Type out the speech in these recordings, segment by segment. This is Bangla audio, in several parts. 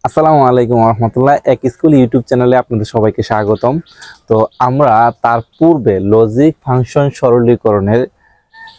আসসালামু আলাইকুম রহমতুল্লাহ। এক স্কুল ইউটিউব চ্যানেলে আপনাদের সবাইকে স্বাগতম। তো আমরা তার পূর্বে লজিক ফাংশন সরলীকরণের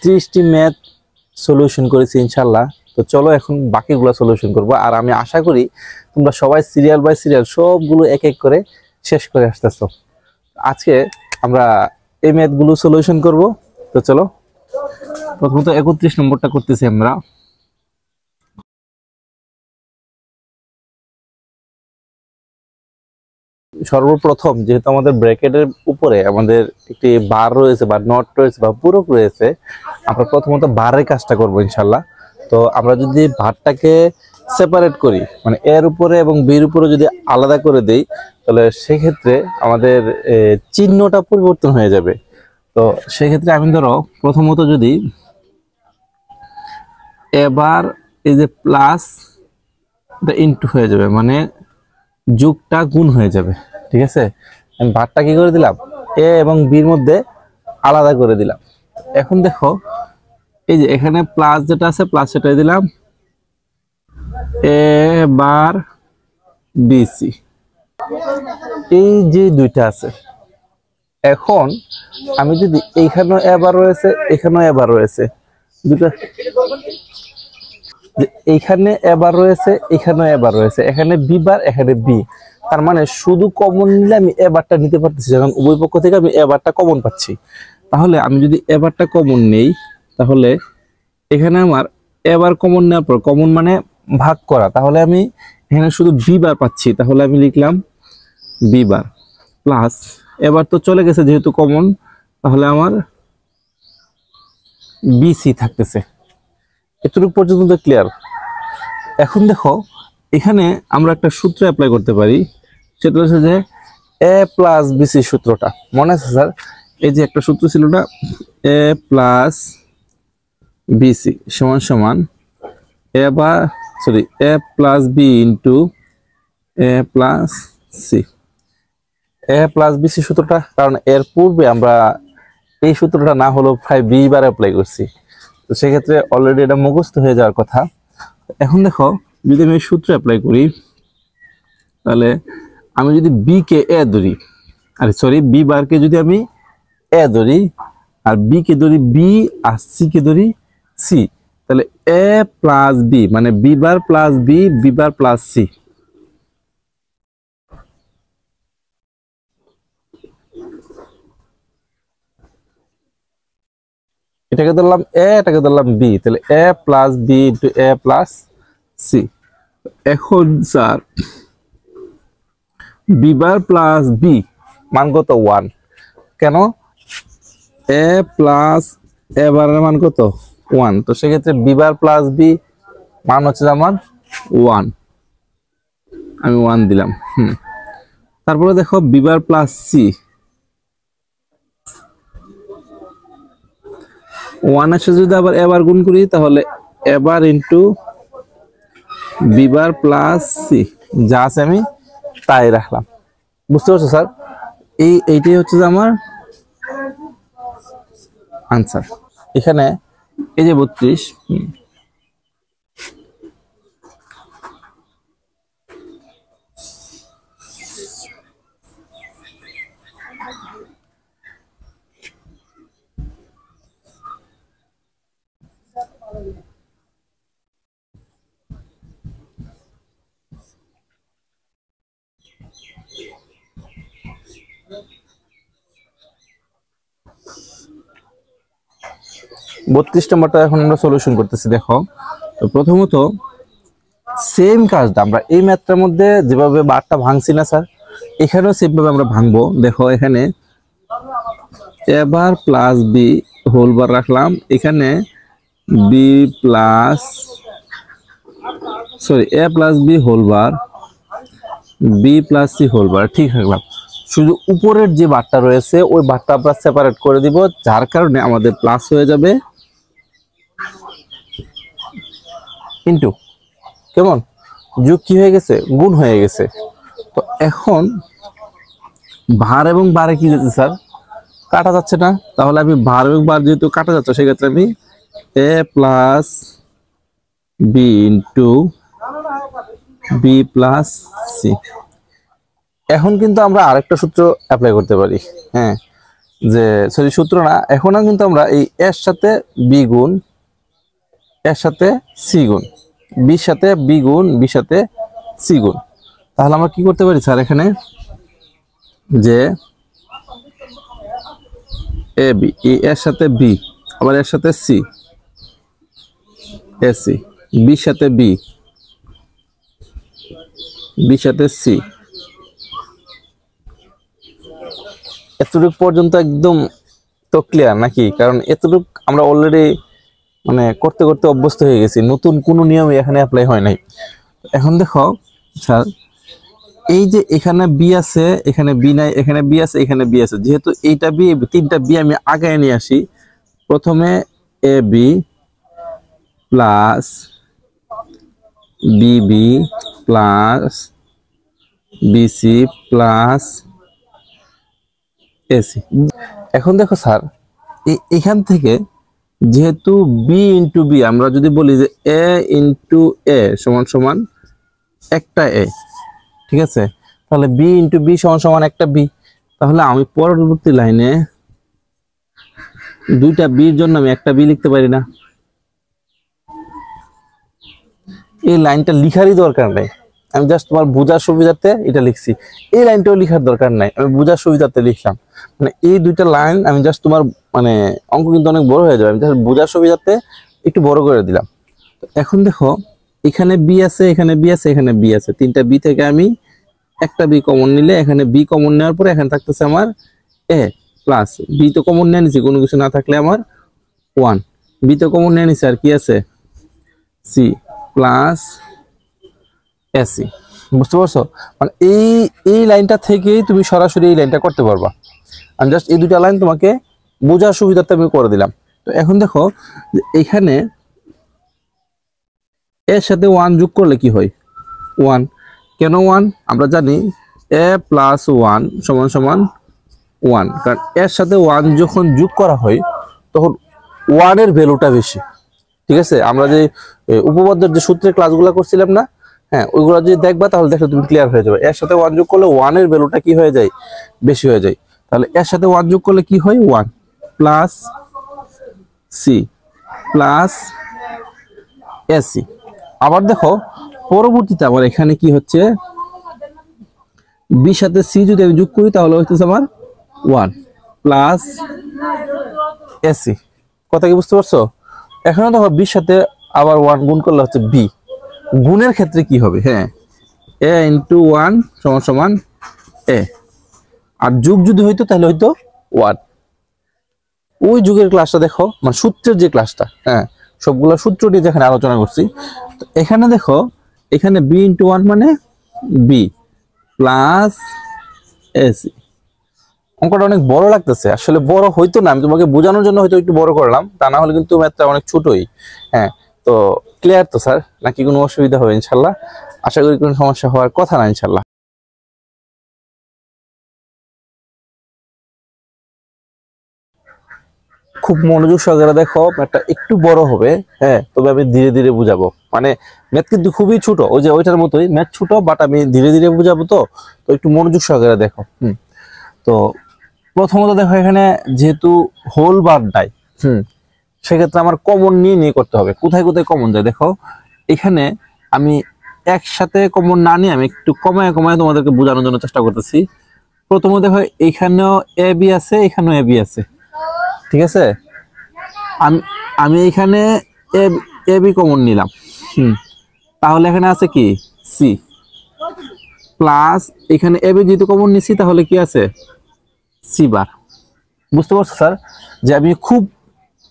30টি ম্যাথ সলিউশন করেছি ইনশাল্লাহ। তো চলো এখন বাকিগুলো সলিউশন করব, আর আমি আশা করি তোমরা সবাই সিরিয়াল বাই সিরিয়াল সবগুলো এক এক করে শেষ করে আসতেছো। আজকে আমরা এই ম্যাথগুলো সলিউশন করব। তো চলো প্রথমত 31 নম্বরটা করতেছি আমরা। সর্বপ্রথম যেহেতু আমাদের ব্র্যাকেটের উপরে আমাদের একটি বার রয়েছে বা নট রয়েছে বা পূরক রয়েছে, আমরা প্রথমত বারের কাজটা করব ইনশাল্লাহ। তো আমরা যদি ভারটাকে সেপারেট করি, মানে এর উপরে এবং বির উপরে যদি আলাদা করে দেই, তাহলে সেক্ষেত্রে আমাদের চিহ্নটা পরিবর্তন হয়ে যাবে। তো সেক্ষেত্রে আমি ধরো প্রথমত যদি এবার এই যে প্লাস ইনটু হয়ে যাবে, মানে যোগটা গুণ হয়ে যাবে। ঠিক আছে, আমি ভাগটা কি করে দিলাম, এ এবং বির মধ্যে আলাদা করে দিলাম। এখন দেখো এই যে এখানে প্লাস যেটা আছে প্লাস সেটাই দিলাম, এ বার বিসি, এই যে দুইটা আছে। এখন আমি যদি এইখানেও এবার রয়েছে এখানেও এবার রয়েছে, দুটো এইখানে এবার রয়েছে এখানেও এবার রয়েছে, এখানে বি বার এখানে বি, তার মানে শুধু কমন নিলে আমি এবারটা নিতে পারতেছি, যখন উভয় পক্ষ থেকে আমি এবারটা কমন পাচ্ছি। তাহলে আমি যদি এবারটা কমন নেই, তাহলে এখানে আমার এবার কমন নেওয়ার পর, কমন মানে ভাগ করা, তাহলে আমি এখানে শুধু বি বার পাচ্ছি। তাহলে আমি লিখলাম বি বার প্লাস, এবার তো চলে গেছে যেহেতু কমন, তাহলে আমার বিসি থাকতেছে। এতটুকু পর্যন্ত ক্লিয়ার। এখন দেখো এখানে আমরা একটা সূত্র অ্যাপ্লাই করতে পারি, সেটা হচ্ছে যে এ প্লাস বিসি সূত্রটা মনে আছে স্যার? এই যে একটা সূত্র ছিল না, এ প্লাস বিসি সমান সমান এ plus B into A plus C. A plus BC সূত্রটা, কারণ এর পূর্বে আমরা এই সূত্রটা না হলেও প্রায় 20 বার অ্যাপ্লাই করছি, তো সেক্ষেত্রে অলরেডি এটা মুখস্থ হয়ে যাওয়ার কথা। এখন দেখো যদি আমি সূত্র অ্যাপ্লাই করি, তাহলে আমি যদি বি কে এ ধরি, বি বারকে যদি আমি এ ধরি, আর বি কে ধরি বি, আর সি কে ধরি সি, তাহলে এ প্লাস বি মানে B bar plus B, B bar plus C. এটাকে ধরলাম এ, এটাকে ধরলাম বি, তাহলে A plus B into A plus C. এখন sir B bar plus B মান কত? 1। কেন? এ প্লাস এ বারের মান কত? 1। তো সেক্ষেত্রে বি বার প্লাস বি মান হচ্ছে আমার 1, আমি 1 দিলাম। তারপরে দেখো বি বার প্লাস সি, 1 এর সাথে যদি আবার এবার গুণ করি, তাহলে এবার into B bar plus C, যা আছে আমি তাই রাখলাম। বুঝতে পারছো স্যার? এইটাই হচ্ছে যে আমার আনসার। এখানে এই যে 32, নম্বরটা এখন আমরা সলিউশন করতেছি। দেখো তো প্রথমত সেম কাজটা আমরা এই ম্যাথটার মধ্যে যেভাবে বারটা ভাঙছি না স্যার, এখানেও সেম ভাবে আমরা ভাঙবো। দেখো এখানে A bar plus B whole bar রাখলাম, এখানে B plus A plus B whole bar, B plus C whole bar ঠিক রাখলাম। শুধু উপরের যে বারটা রয়েছে ওই বারটা আমরা সেপারেট করে দিব, যার কারণে আমাদের প্লাস হয়ে যাবে ইনটু, কেমন যোগ কি হয়ে গেছে? গুণ হয়ে গেছে। তো এখন ভার এবং বারে কি যাচ্ছে স্যার? কাটা যাচ্ছে না, তাহলে আমি ভার এবং বার যেহেতু কাটা যাচ্ছে, সেক্ষেত্রে আমি A plus B into B plus C. এখন কিন্তু আমরা আরেকটা সূত্র অ্যাপ্লাই করতে পারি, হ্যাঁ, যে সরি সূত্র না, এখন কিন্তু আমরা এই এর সাথে বি গুণ, এর সাথে সি গুণ, বির সাথে বি গুণ, বির সাথে সি গুণ। তাহলে আমরা কি করতে পারি স্যার এখানে, যে এ বি, এর সাথে বি, আবার এর সাথে সি, এ সি, বির সাথে বি, বির সাথে সি। এতটুকু পর্যন্ত একদম তো ক্লিয়ার নাকি? কারণ এতটুকু আমরা অলরেডি মানে করতে করতে অভ্যস্ত হয়ে গেছি, নতুন কোনো নিয়মই এখানে অ্যাপ্লাই হয় নাই। এখন দেখো স্যার, এই যে এখানে বি আছে, এখানে বি নাই, এখানে বি আছে, এখানে বি আছে, যেহেতু এইটা বি, তিনটা বি আমি আগে নিয়ে আসি। প্রথমে A B plus Bibi plus BC plus AC. এখন দেখো স্যার, এখান থেকে যেহেতু বি ইন্টু বি, আমরা যদি বলি যে এ ইন্টু এ সমান সমান একটা এ, ঠিক আছে, তাহলে বি ইন্টু বি সমান সমান একটা বি। তাহলে আমি পরবর্তী লাইনে দুইটা বির জন্য আমি একটা বি লিখতে পারি না? এই লাইনটা লিখারই দরকার নাই, আমি জাস্ট তোমার বোঝার সুবিধাতে এটা লিখছি। এই লাইনটাও লিখার দরকার নাই, আমি বোঝার সুবিধাতে লিখলাম। মানে এই দুইটা লাইন আমি জাস্ট তোমার মানে অঙ্ক কিন্তু অনেক বড় হয়ে যাবে, আমি জাস্ট বোঝার সুবিধাতে একটু বড় করে দিলাম। তো এখন দেখো, এখানে বি আছে, এখানে বি আছে, এখানে বি আছে, তিনটা বি থেকে আমি একটা বি কমন নিলে, এখানে বি কমন নেওয়ার পরে এখানে থাকতেছে আমার এ প্লাস বি তো কমন নিয়ে নিছি, কোনো কিছু না থাকলে আমার 1, বি তো কমন নিয়ে নিছি, আর কি আছে সি প্লাস এসি। বুঝতে পারছো? মানে এই লাইনটা থেকেই তুমি সরাসরি এই লাইনটা করতে পারবা। আমি জাস্ট এই দুটা লাইন তোমাকে বোঝার সুবিধাতে আমি করে দিলাম। তো এখন দেখো, এখানে এর সাথে 1 যোগ করলে কি হয়? 1। কেন 1? আমরা জানি এ প্লাস 1 সমান সমান 1, কারণ এর সাথে 1 যখন যোগ করা হয় তখন 1 এর ভ্যালুটা বেশি। ঠিক আছে, আমরা যে উপপাদ্যের যে সূত্রের ক্লাসগুলো করছিলাম না, হ্যাঁ, ওইগুলো যদি দেখবা তাহলে দেখো তুমি ক্লিয়ার হয়ে যাবে। এর সাথে 1 যোগ করলে 1 এর ভ্যালুটা কি হয়ে যায়? বেশি হয়ে যায়। তাহলে এর সাথে 1 যোগ করলে কি হয়? 1 প্লাস সি প্লাস এসি। আবার দেখো পরবর্তীতে আমার এখানে কি হচ্ছে, বি সাথে সি যদি আমি যোগ করি তাহলে হচ্ছে আমার 1 প্লাস এসি। কথা কি বুঝতে পারছো? এখানে দেখো বির সাথে আবার 1 গুণ করলে হচ্ছে বি। গুণের ক্ষেত্রে কি হবে? হ্যাঁ, এ ইন্টু 1 সমান সমান এ, আর যোগ যদি হইতো তাহলে হইতো 1। ওই যুগের ক্লাসটা দেখো, মানে সূত্রের যে ক্লাসটা, হ্যাঁ, সবগুলো সূত্র নিয়ে যেখানে আলোচনা করছি, তো এখানে দেখো, এখানে বি ইন্টু 1 মানে বি প্লাস এসি। অঙ্কটা অনেক বড় লাগতেছে, আসলে বড় হইতো না, আমি তোমাকে বোঝানোর জন্য হয়তো একটু বড় করলাম, তা না হলে কিন্তু ম্যাথটা অনেক ছোটই। হ্যাঁ, তো ক্লিয়ার তো স্যার, নাকি কোনো অসুবিধা হবে? ইনশাল্লাহ, আশা করি কোনো সমস্যা হওয়ার কথা না ইনশাল্লাহ। খুব মনোযোগ সহকারে দেখো, ম্যাথটা একটু বড় হবে, হ্যাঁ, তবে আমি ধীরে ধীরে বুঝাবো। মানে ম্যাথ কিন্তু খুবই ছোট, ওই যে ওইটার মতোই ম্যাথ ছোট, বাট আমি ধীরে ধীরে বুঝাবো। তো তো একটু মনোযোগ সহকারে দেখো। তো প্রথমত দেখো, এখানে যেহেতু হোল বার নাই, সেক্ষেত্রে আমার কমন নিয়ে নিয়ে করতে হবে। কোথায় কোথায় কমন যায় দেখো, এখানে আমি একসাথে কমন না নিয়ে আমি একটু কমায় কমায় তোমাদেরকে বোঝানোর জন্য চেষ্টা করতেছি। প্রথমত দেখো, এখানেও এ বি আছে, এখানেও এ বি আছে, ঠিক আছে, আমি আমি এখানে এ বি কমন নিলাম, তাহলে এখানে আছে কি সি প্লাস, এখানে এ বি যেহেতু কমন নিছি তাহলে কি আছে সি বার। বুঝতে পারছো স্যার, যে আমি খুব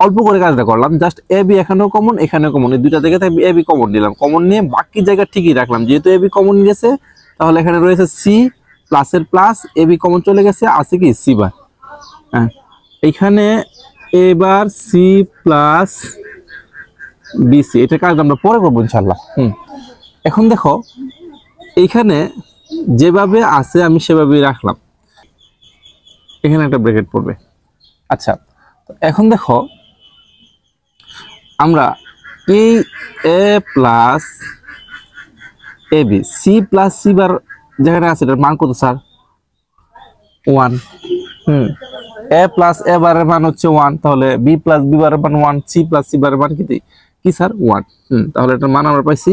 অল্প করে কাজটা করলাম, জাস্ট এ বি এখানেও কমন, এখানেও কমন, এই দুইটা জায়গাতে এ বি কমন নিলাম, কমন নিয়ে বাকি জায়গা ঠিকই রাখলাম। যেহেতু এ বি কমন গেছে তাহলে এখানে রয়েছে সি প্লাসের প্লাস, এ বি কমন চলে গেছে, আছে কি সি বার। হ্যাঁ, এখানে এবার সি প্লাস বিসি, এটা কাজ আমরা পরে করবো ইনশাল্লাহ। এখন দেখো, এইখানে যেভাবে আছে আমি সেভাবেই রাখলাম, এখানে একটা ব্র্যাকেট পড়বে। আচ্ছা, এখন দেখো, আমরা এই A plus A B, C plus C bar যেখানে আছে এটার মান কত স্যার? 1। এ প্লাস এ বারের মান হচ্ছে 1, তাহলে বি প্লাস বি বারের মান 1, সি প্লাস সি বারের মান কি স্যার? 1। তাহলে এটার মান আমরা পাইছি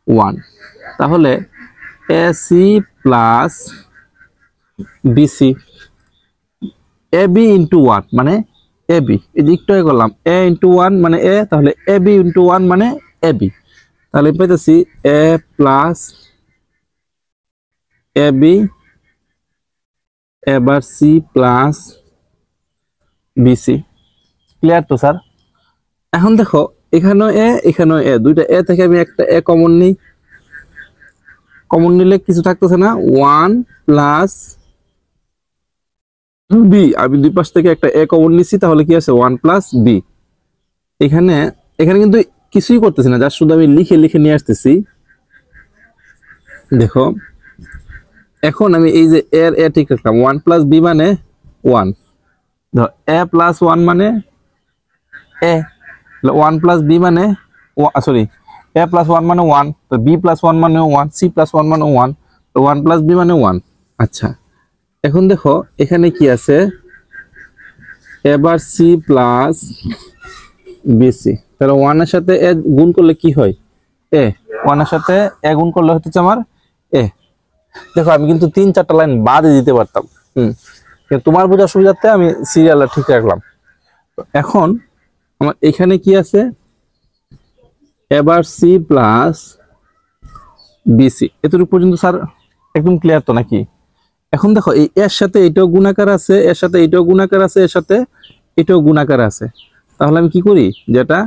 1। তাহলে A C plus B C, A B into 1 মানে এ বি, এই যে একটু করলাম এ ইন্টু 1 মানে এ, তাহলে এ বি ইন্টু 1 মানে এ বি, তাহলে পাইতেছি এ প্লাস এ বি এবার সি প্লাস বিসি। ক্লিয়ার তো স্যার? এখন দেখো এখানেও এ, দুইটা এ থেকে আমি একটা এ কমন নিই, কমন নিলে কিছু থাকতেছে না, 1 প্লাস বি, আমি দুই পাশ থেকে একটা এ কমন নিচ্ছি, তাহলে কি আছে 1 প্লাস বি। এখানে কিন্তু কিছুই করতেছি না, যা শুধু আমি লিখে লিখে নিয়ে আসতেছি। দেখো এখন আমি এই যে এ ঠিক রাখলাম, 1 প্লাস বি মানে 1, ধর এ প্লাস 1 মানে এ, 1 প্লাস বি মানে সরি এ প্লাস 1 মানে 1, তো বি প্লাস 1 মানে 1, সি প্লাস 1 মানে 1, তো 1 প্লাস বি মানে 1। আচ্ছা এখন দেখো এখানে কি আছে, এবার সি প্লাস বিসি, তাহলে 1 এর সাথে এ গুণ করলে কি হয়? এ, 1 এর সাথে এ গুণ করলে হচ্ছে আমার এ। দেখো আমি কিন্তু 3-4টা লাইন বাদে দিতে পারতাম, কিন্তু তোমার বোঝার সুবিধার্থে আমি সিরিয়ালটা ঠিক রাখলাম। এখন আমার এখানে কি আছে, এবার সি প্লাস বিসি, এতটুকু পর্যন্ত স্যার একদম ক্লিয়ার তো নাকি? এখন দেখো এই এর সাথে এটাও গুণাকার আছে, এর সাথে এটাও গুণাকার আছে, এর সাথে এটাও গুণাকার আছে, তাহলে আমি কি করি, যেটা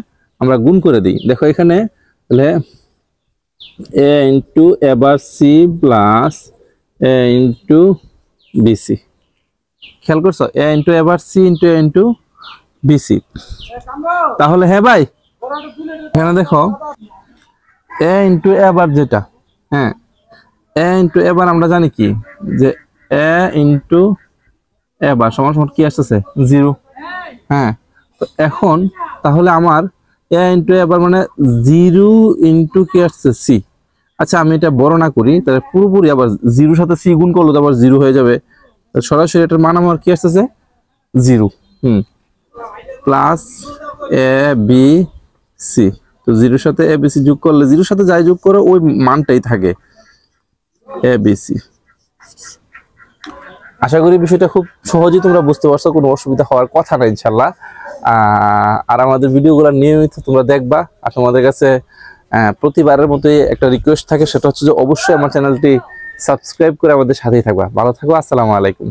আমরা গুণ করে দিই। দেখো এখানে তাহলে এ ইন্টু এবার সি প্লাস এ ইন্টু বিসি, খেয়াল করছো? এ ইন্টু এবার সি ইন্টু এ ইন্টু বিসি। তাহলে হ্যাঁ ভাই, এখানে দেখো এ ইন্টু এবার যেটা, হ্যাঁ এ ইন্টু এবার আমরা জানি কি, যে এ ইন্টু এবার সমান সমান কি আসতেছে 0। হ্যাঁ তো এখন তাহলে আমার এ ইন্টু এবার মানে 0 ইন্টু কি আসছে সি। আচ্ছা আমি এটা বড় না করি, তাহলে পুরোপুরি আবার 0 সাথে সি গুণ করলে তো আবার 0 হয়ে যাবে, সরাসরি এটার মান আমার কি আসতেছে 0। প্লাস এ বি সি, তো 0 সাথে এ বি সি যোগ করলে 0 সাথে যাই যোগ করে ওই মানটাই থাকে এ বি সি। আশা করি বিষয়টা খুব সহজেই তোমরা বুঝতে পারছো, কোনো অসুবিধা হওয়ার কথা না ইনশাল্লাহ। আর আমাদের ভিডিওগুলো নিয়মিত তোমরা দেখবা। আর তোমাদের কাছে প্রতিবারের মতোই একটা রিকোয়েস্ট থাকে, সেটা হচ্ছে যে অবশ্যই আমার চ্যানেলটি সাবস্ক্রাইব করে আমাদের সাথেই থাকবা। ভালো থাকো, আসসালামু আলাইকুম।